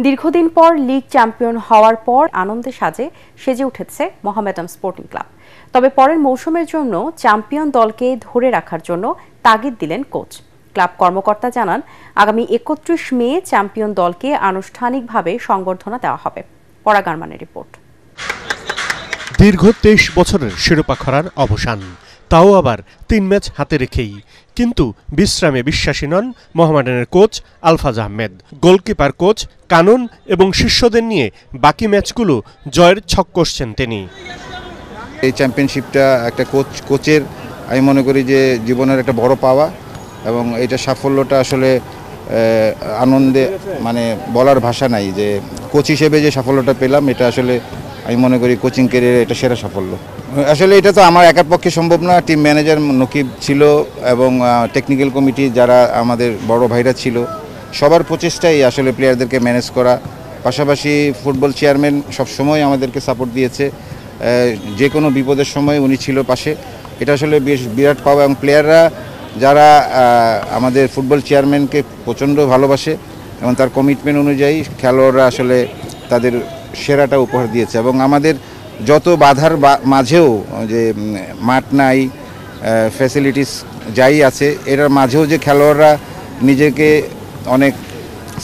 দীর্ঘদিন পর league champion হওয়ার পর আনন্দে সেজে উঠেছে মোহামেডান স্পোর্টিং ক্লাব। তবে পরের মৌসুমের জন্য চ্যাম্পিয়ন দলকে ধরে রাখার জন্য তাগিদ দিলেন কোচ। ক্লাব কর্মকর্তা জানান, আগামী ৩১ মে চ্যাম্পিয়ন দলকে আনুষ্ঠানিকভাবে সংবর্ধনা দেওয়া হবে। পরাগ আরমানের রিপোর্ট। দীর্ঘ ২৩ বছরের শিরোপা খরার অবসান, তাও আবার ৩ ম্যাচ হাতে রেখেই। কিন্তু বিশ্রামে বিশ্বাসী নন মোহামেডানের coach Alfaz Ahmed. Goalkeeper coach Kanun এবং শিষ্যদের নিয়ে বাকি ম্যাচগুলো জয়ের ছক কষছেন তিনি। এই চ্যাম্পিয়নশিপটা একটা কোচের আমি মনে করি যে জীবনের একটা বড় পাওয়া, এবং এটা সাফল্যটা আসলে আনন্দে মানে বলার ভাষা নাই। যে কোচ হিসেবে যে সাফল্যটা পেলাম, এটা আসলে আমি মনে করি কোচিং ক্যারিয়ারে এটা সেরা সাফল্য। আসলে এটা তো আমার একার পক্ষে সম্ভব না। টিম ম্যানেজার নকিব ছিল এবং টেকনিক্যাল কমিটি যারা আমাদের বড় ভাইরা ছিল, সবার প্রচেষ্টাই আসলে প্লেয়ারদেরকে ম্যানেজ করা। পাশাপাশি ফুটবল চেয়ারম্যান সবসময় আমাদেরকে সাপোর্ট দিয়েছে, যে কোনো বিপদের সময় উনি ছিল পাশে। এটা আসলে বেশ বিরাট পাওয়া, এবং প্লেয়াররা যারা আমাদের ফুটবল চেয়ারম্যানকে প্রচণ্ড ভালোবাসে এবং তার কমিটমেন্ট অনুযায়ী খেলোয়াড়রা আসলে তাদের সেরাটা উপহার দিয়েছে। এবং আমাদের যত বাধার মাঝেও, যে মাঠ নাই, ফ্যাসিলিটিস যাই আছে, এটার মাঝেও যে খেলোয়াড়রা নিজেকে অনেক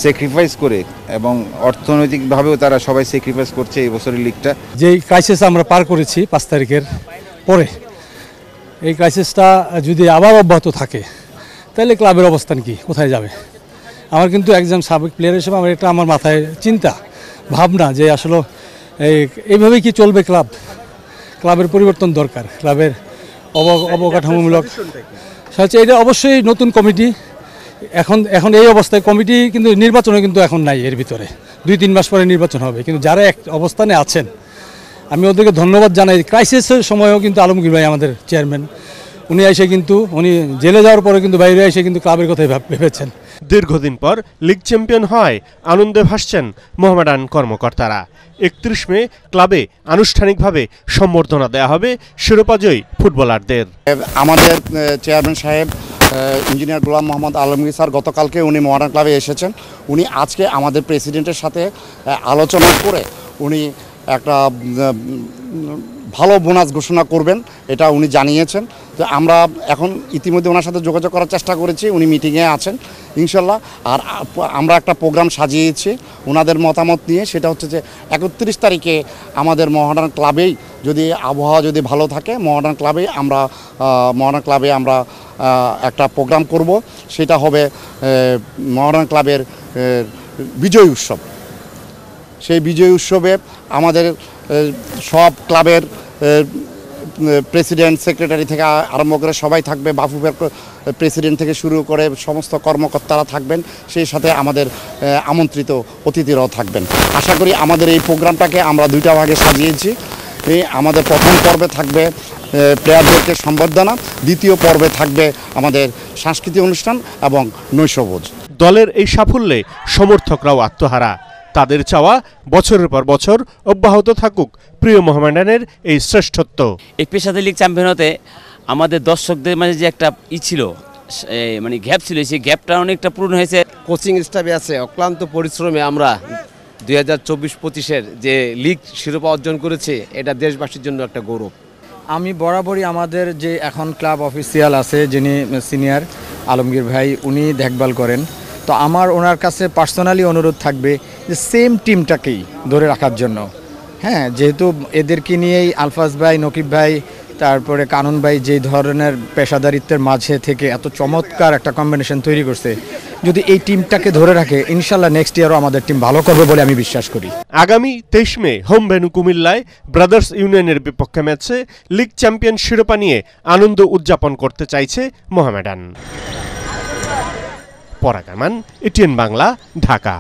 স্যাক্রিফাইস করে এবং অর্থনৈতিকভাবেও তারা সবাই স্যাক্রিফাইস করছে এই বছরের লিগটা। যেই ক্রাইসিস আমরা পার করেছি ৫ তারিখের পরে, এই ক্রাইসিসটা যদি আবার অব্যাহত থাকে তাহলে ক্লাবের অবস্থান কি, কোথায় যাবে? আমার কিন্তু একজন সাবেক প্লেয়ার হিসেবে আমার মাথায় চিন্তা ভাবনা যে আসলে এইভাবেই কি চলবে ক্লাবের পরিবর্তন দরকার। ক্লাবের অবকাঠামোমূলক এটা অবশ্যই নতুন কমিটি। এখন এই অবস্থায় কমিটি কিন্তু নির্বাচনে কিন্তু এখন নাই, এর ভিতরে ২-৩ মাস পরে নির্বাচন হবে। কিন্তু যারা এক অবস্থানে আছেন আমি ওদেরকে ধন্যবাদ জানাই। ক্রাইসিসের সময়ও কিন্তু আলমগীর ভাই আমাদের চেয়ারম্যান, উনি জেলে যাওয়ার পরে কিন্তু বাইরে এসে কিন্তু ক্লাবের কথাই ভেবেছেন। দীর্ঘদিন পর লিগ চ্যাম্পিয়ন হয় আনন্দে ভাসছেন মোহামেডান কর্মকর্তারা। ৩১ মে ক্লাবে আনুষ্ঠানিকভাবে সম্বর্ধনা দেওয়া হবে শিরোপাজয়ী ফুটবলারদের। আমাদের চেয়ারম্যান সাহেব ইঞ্জিনিয়ার গোলাম মোহাম্মদ আলমগীর স্যার গতকালকে উনি মোহামেডান ক্লাবে এসেছেন। উনি আজকে আমাদের প্রেসিডেন্টের সাথে আলোচনা করে উনি একটা ভালো বোনাস ঘোষণা করবেন, এটা উনি জানিয়েছেন। তো আমরা এখন ইতিমধ্যে ওনার সাথে যোগাযোগ করার চেষ্টা করেছি, উনি মিটিংয়ে আছেন ইনশাল্লাহ। আর আমরা একটা প্রোগ্রাম সাজিয়েছি ওনাদের মতামত নিয়ে, সেটা হচ্ছে যে ৩১ তারিখে আমাদের মোহামেডান ক্লাবেই যদি আবহাওয়া যদি ভালো থাকে, মোহামেডান ক্লাবে আমরা একটা প্রোগ্রাম করব। সেটা হবে মোহামেডান ক্লাবের বিজয় উৎসব। সেই বিজয় উৎসবে আমাদের সব ক্লাবের প্রেসিডেন্ট, সেক্রেটারি থেকে আরম্ভ করে সবাই থাকবে। বাফুফের প্রেসিডেন্ট থেকে শুরু করে সমস্ত কর্মকর্তারা থাকবেন, সেই সাথে আমাদের আমন্ত্রিত অতিথিরাও থাকবেন। আশা করি আমাদের এই প্রোগ্রামটাকে আমরা 2টা ভাগে সাজিয়েছি। আমাদের প্রথম পর্বে থাকবে প্লেয়ারদেরকে সম্বর্ধনা, দ্বিতীয় পর্বে থাকবে আমাদের সাংস্কৃতিক অনুষ্ঠান এবং নৈশভোজ। দলের এই সাফল্যে সমর্থকরাও আত্মহারা। তাদের চাওয়া বছরের পর বছর অব্যাহত থাকুক প্রিয় মোহামেডানের এই শ্রেষ্ঠত্ব। এই পেশাদার লিগ চ্যাম্পিয়ন হতে আমাদের দর্শকদের মাঝে যে একটা ছিল, মানে গ্যাপ ছিল, সেই গ্যাপটা অনেকটা পূরণ হয়েছে। কোচিং স্টাফে আছে অক্লান্ত পরিশ্রমে আমরা 2024-25-এর যে লিগ শিরোপা অর্জন করেছে, এটা দেশবাসীর জন্য একটা গৌরব। আমি বরাবরই আমাদের যে এখন ক্লাব অফিসিয়াল আছে, যিনি সিনিয়র আলমগীর ভাই, উনি দেখভাল করেন। তো আমার ওনার কাছে পার্সোনালি অনুরোধ থাকবে যে সেম টিমটাকেই ধরে রাখার জন্য। হ্যাঁ, যেহেতু এদেরকে নিয়েই আলফাজ ভাই, নকিব ভাই, তারপরে কানুন ভাই যে ধরনের পেশাদারিত্বের মাঝে থেকে এত চমৎকার একটা কম্বিনেশন তৈরি করছে, যদি এই টিমটাকে ধরে রাখে ইনশাল্লাহ নেক্সট ইয়ারও আমাদের টিম ভালো করবে বলে আমি বিশ্বাস করি। আগামী 23 মে হোম ভেন্যু কুমিল্লায় ব্রাদার্স ইউনিয়নের বিপক্ষে ম্যাচে লিগ চ্যাম্পিয়ন শিরোপা নিয়ে আনন্দ উদযাপন করতে চাইছে মোহামেডান। পরাগ আরমান, এটিএন বাংলা, ঢাকা।